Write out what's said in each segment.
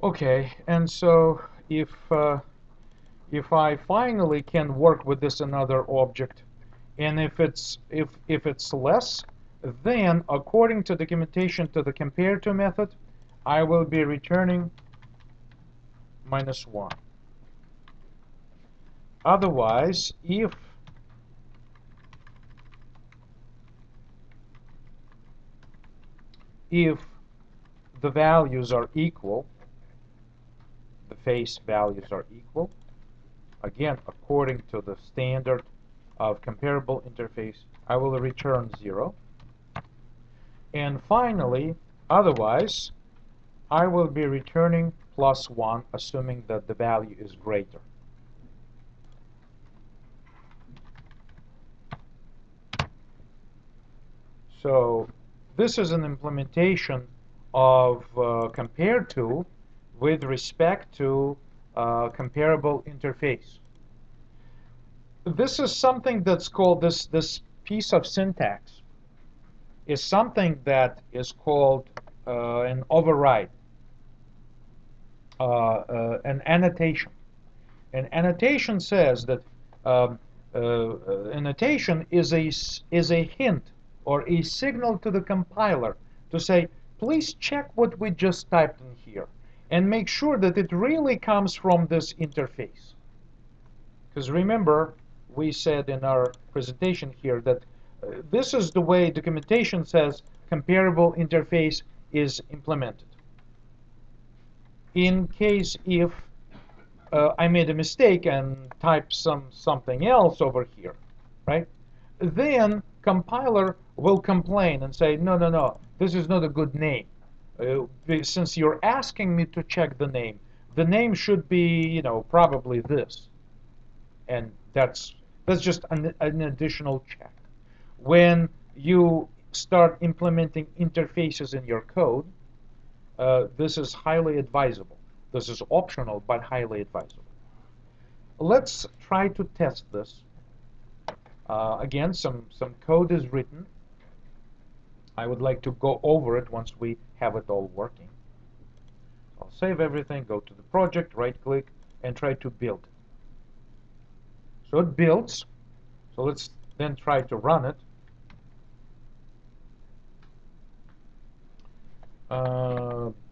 Okay, and so if I finally can work with this another object, and if it's less, then according to documentation to the compare to method, I will be returning -1. Otherwise, if the values are equal, the face values are equal, again, according to the standard of comparable interface, I will return 0. And finally, otherwise, I will be returning +1, assuming that the value is greater. So this is an implementation of compare to with respect to comparable interface. This is something that's called, this piece of syntax is something that is called an override, an annotation. An annotation says that annotation is a hint or a signal to the compiler to say, please check what we just typed in here and make sure that it really comes from this interface. Because remember, we said in our presentation here that this is the way documentation says comparable interface is implemented. In case if I made a mistake and typed something else over here, right? Then compiler will complain and say, no, no, no, this is not a good name. Since you're asking me to check the name should be, probably this. And that's just an additional check. When you start implementing interfaces in your code, this is highly advisable. This is optional, but highly advisable. Let's try to test this. Again, some code is written. I would like to go over it once we have it all working. I'll save everything, go to the project, right-click, and try to build it. So it builds. So let's then try to run it.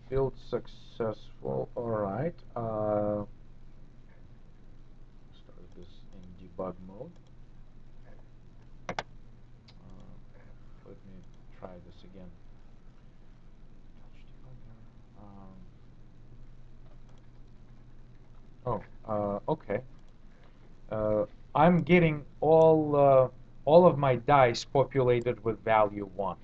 Build successful. All right. Start this in debug mode. Let me try this again. Okay. I'm getting all of my dice populated with value 1.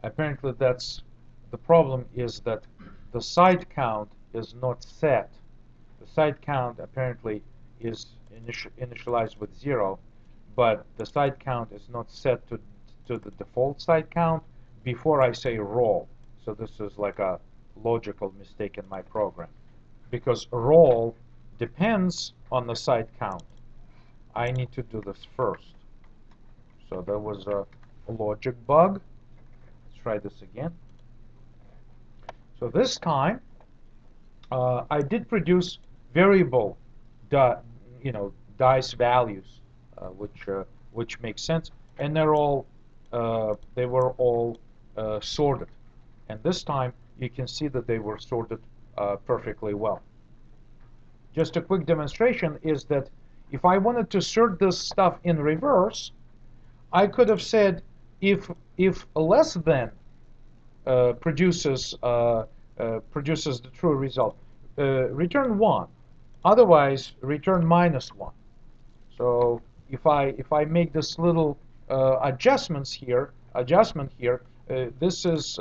Apparently, that's the problem, is that the side count is not set. The side count apparently is initialized with 0, but the side count is not set to the default side count before I say roll. So this is like a logical mistake in my program, because roll depends on the side count. I need to do this first. So there was a logic bug. Let's try this again. So this time, I did produce variable, dice values, which makes sense, and they were all sorted. And this time, you can see that they were sorted perfectly well. Just a quick demonstration is that if I wanted to sort this stuff in reverse, I could have said if less than produces the true result, return 1. Otherwise, return -1. So if I make this little adjustment here, this is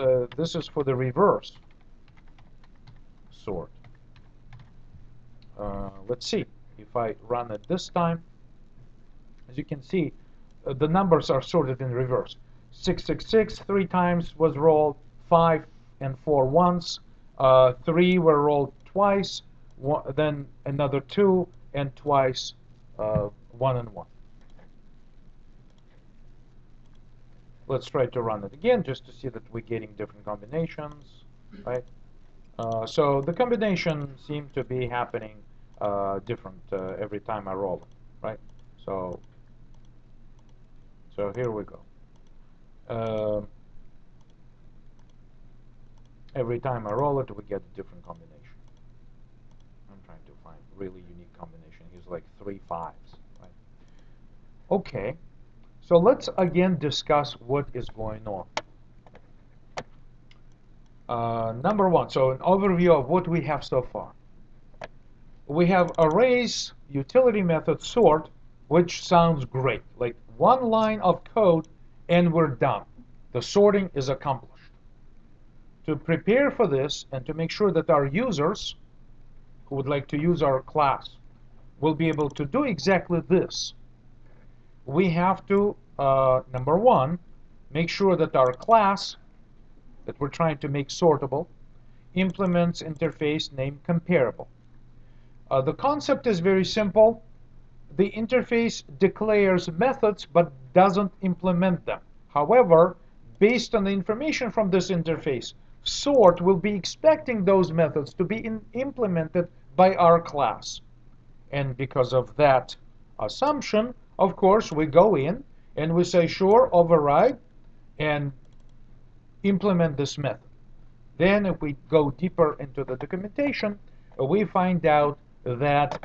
for the reverse sort. Let's see if I run it this time. As you can see, the numbers are sorted in reverse. 666 3 times was rolled, 5 and 4 once, 3 were rolled twice, then another 2, and twice 1 and 1. Let's try to run it again just to see that we're getting different combinations, right? So the combination seem to be happening different every time I roll it, right? So, so here we go. Um every time I roll it, we get a different combination. I'm trying to find really unique combination. Here's like 3 5s, right? Okay, so let's again discuss what is going on. Number one, so an overview of what we have so far. We have arrays utility method sort, which sounds great. Like one line of code and we're done. The sorting is accomplished. To prepare for this and to make sure that our users who would like to use our class will be able to do exactly this, we have to, number one, make sure that our class that we're trying to make sortable implements interface name comparable. The concept is very simple. The interface declares methods but doesn't implement them. However, based on the information from this interface, sort will be expecting those methods to be implemented by our class. And because of that assumption, of course, we go in and we say, sure, override and implement this method. Then if we go deeper into the documentation, we find out that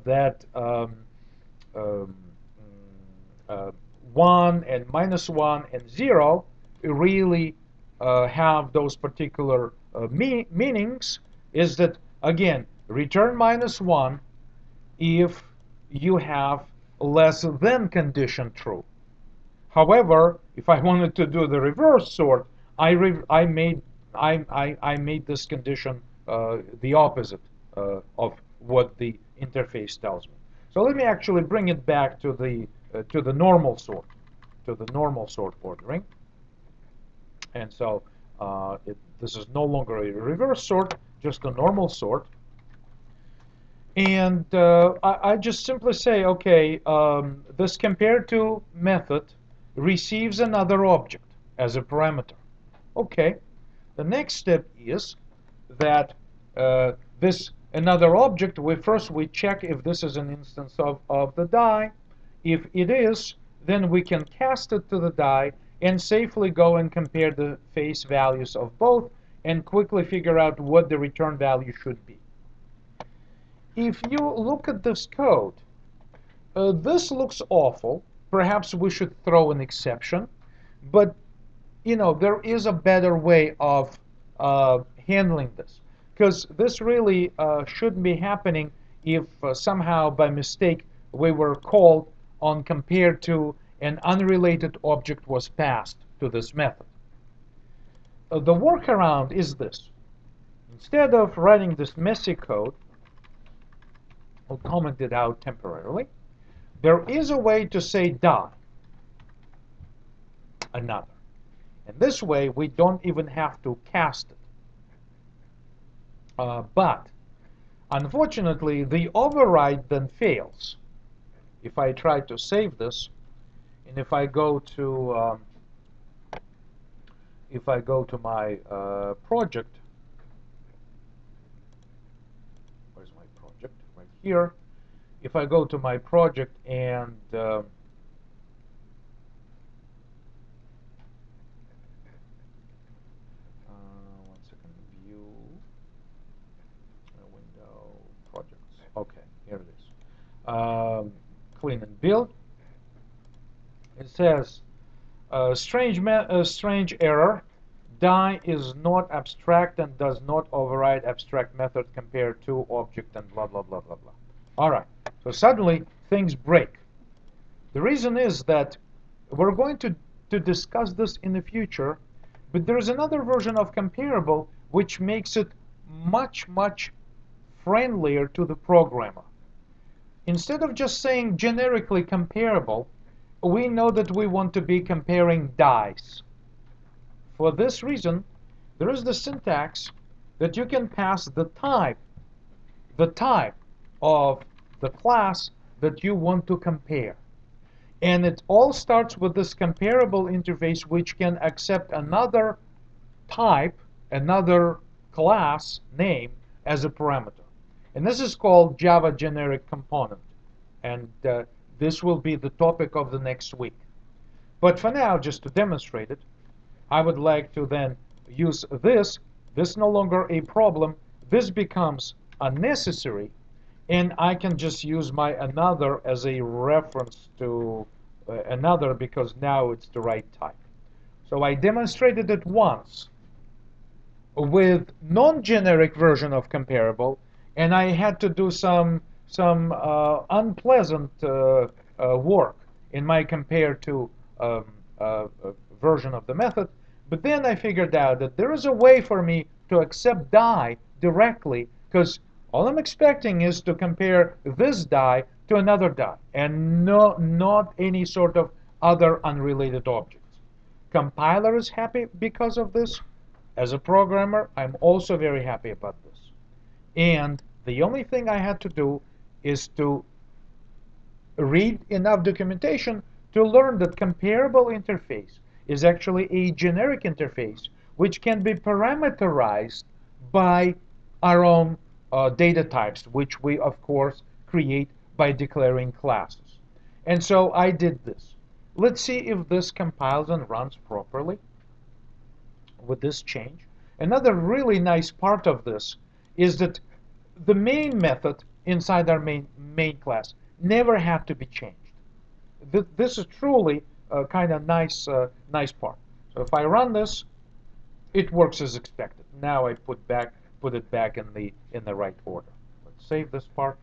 that um, uh, 1 and -1 and 0 really have those particular meanings. Is that, again, return -1 if you have less than condition true. However, if I wanted to do the reverse sort, I made this condition the opposite of what the interface tells me. So let me actually bring it back to the normal sort, ordering. And so this is no longer a reverse sort, just a normal sort. And I just simply say, okay, this compared to method receives another object as a parameter. Okay, the next step is that this another object, we check if this is an instance of the die. If it is, then we can cast it to the die and safely go and compare the face values of both and quickly figure out what the return value should be. If you look at this code, this looks awful. Perhaps we should throw an exception, but there is a better way of handling this, because this really shouldn't be happening if somehow by mistake we were called on compared to an unrelated object was passed to this method. The workaround is this. Instead of writing this messy code, I'll comment it out temporarily. There is a way to say die, another. And this way, we don't even have to cast it. But, unfortunately, the override then fails. If I try to save this, and if I go to my project, where's my project? Right here. If I go to my project and one second, view, window, projects. Okay, here it is. Clean and build. It says strange error. Die is not abstract and does not override abstract method compared to object and blah blah blah blah blah. All right. So suddenly things break. The reason is that we're going to discuss this in the future, but there's another version of comparable which makes it much, much friendlier to the programmer. Instead of just saying generically comparable, we know that we want to be comparing dies. For this reason, there is the syntax that you can pass the type of the class that you want to compare. And it all starts with this comparable interface, which can accept another type, another class name as a parameter. And this is called Java generic component. And this will be the topic of the next week. But for now, just to demonstrate it, I would like to then use this. This no longer a problem. This becomes unnecessary. And I can just use my another as a reference to another because now it's the right type. So I demonstrated it once with non-generic version of comparable, and I had to do some unpleasant work in my compare to version of the method. But then I figured out that there is a way for me to accept die directly, because all I'm expecting is to compare this die to another die, and not any sort of other unrelated objects. Compiler is happy because of this. As a programmer, I'm also very happy about this. And the only thing I had to do is to read enough documentation to learn that comparable interface is actually a generic interface which can be parameterized by our own data types, which we, of course, create by declaring classes. And so I did this. Let's see if this compiles and runs properly with this change. Another really nice part of this is that the main method inside our main class never had to be changed. This is truly a kind of nice part. So if I run this, it works as expected. Now I put it back in the right order. Let's save this part.